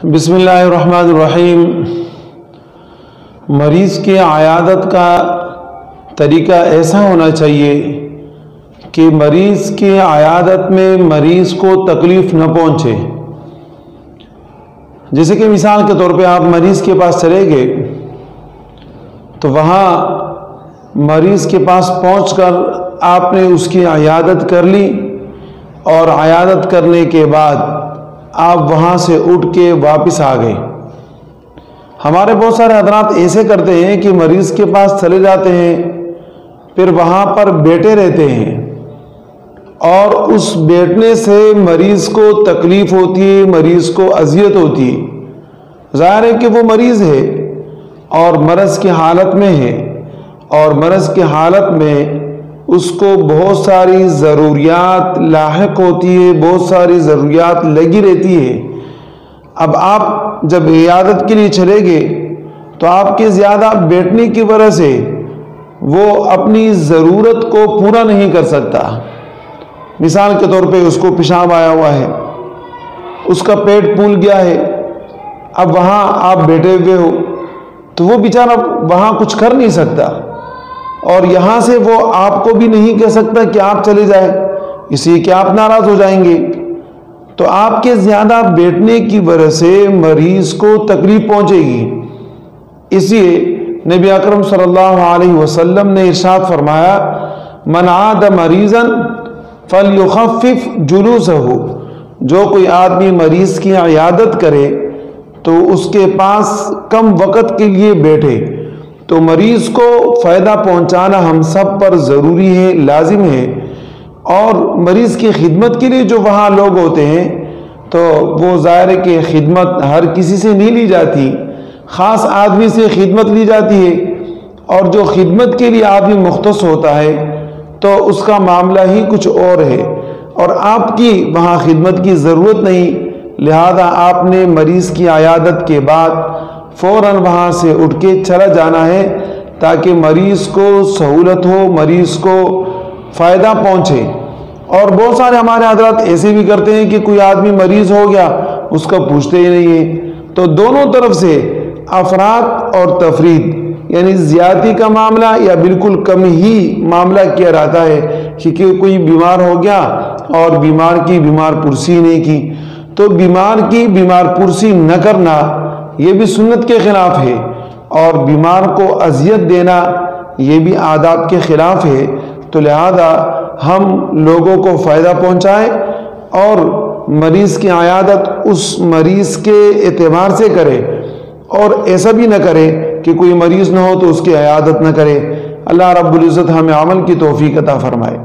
بسم اللہ الرحمن الرحیم۔ مریض کی عیادت کا طریقہ ایسا ہونا چاہیے کہ مریض کی عیادت میں مریض کو تکلیف نہ پہنچے۔ جیسے کہ مثال کے طور پہ آپ مریض کے پاس چلے گئے تو وہاں مریض کے پاس پہنچ کر آپ نے اس کی عیادت کر لی، اور عیادت کرنے کے بعد آپ وہاں سے اٹھ کے واپس آ گئے۔ ہمارے بہت سارے حضرات ایسے کرتے ہیں کہ مریض کے پاس چلے جاتے ہیں، پھر وہاں پر بیٹھے رہتے ہیں، اور اس بیٹھنے سے مریض کو تکلیف ہوتی ہے، مریض کو اذیت ہوتی ہے۔ ظاہر ہے کہ وہ مریض ہے اور مرض کی حالت میں ہے، اور مرض کی حالت میں اس کو بہت ساری ضروریات لاحق ہوتی ہے، بہت ساری ضروریات لگی رہتی ہے۔ اب آپ جب عیادت کے لیے چلے گئے تو آپ کے زیادہ بیٹھنے کی وجہ سے وہ اپنی ضرورت کو پورا نہیں کر سکتا۔ مثال کے طور پہ اس کو پیشاب آیا ہوا ہے، اس کا پیٹ پھول گیا ہے، اب وہاں آپ بیٹھے ہوئے ہو تو وہ بیچارہ وہاں کچھ کر نہیں سکتا، اور یہاں سے وہ آپ کو بھی نہیں کہہ سکتا کہ آپ چلے جائیں، اس لیے کہ آپ ناراض ہو جائیں گے۔ تو آپ کے زیادہ بیٹھنے کی وجہ سے مریض کو تکلیف پہنچے گی۔ اس لیے نبی اکرم صلی اللہ علیہ وسلم نے ارشاد فرمایا، من عاد مریضا فلیخفف جلوسہ، جو کوئی آدمی مریض کی عیادت کرے تو اس کے پاس کم وقت کے لیے بیٹھے۔ تو مریض کو فائدہ پہنچانا ہم سب پر ضروری ہے، لازم ہے، اور مریض کی خدمت کے لیے جو وہاں لوگ ہوتے ہیں تو وہ ظاہر ہے کہ خدمت ہر کسی سے نہیں لی جاتی، خاص آدمی سے خدمت لی جاتی ہے، اور جو خدمت کے لیے آدمی مختص ہوتا ہے تو اس کا معاملہ ہی کچھ اور ہے، اور آپ کی وہاں خدمت کی ضرورت نہیں، لہذا آپ نے مریض کی عیادت کے بعد فوراً وہاں سے اٹھ کے چلا جانا ہے، تاکہ مریض کو سہولت ہو، مریض کو فائدہ پہنچے۔ اور بہت سارے ہمارے حضرات ایسے بھی کرتے ہیں کہ کوئی آدمی مریض ہو گیا اس کا پوچھتے ہی نہیں ہے۔ تو دونوں طرف سے افراد اور تفرید، یعنی زیادتی کا معاملہ یا بالکل کم ہی معاملہ کیا رہتا ہے، کہ کوئی بیمار ہو گیا اور بیمار کی بیمار پرسی نہیں کی، تو بیمار کی بیمار پرسی نہ کرنا یہ بھی سنت کے خلاف ہے، اور بیمار کو اذیت دینا یہ بھی آداب کے خلاف ہے۔ تو لہذا ہم لوگوں کو فائدہ پہنچائیں اور مریض کی عیادت اس مریض کے اعتبار سے کرے، اور ایسا بھی نہ کرے کہ کوئی مریض نہ ہو تو اس کی عیادت نہ کرے۔ اللہ رب العزت ہمیں عمل کی توفیق عطا فرمائے۔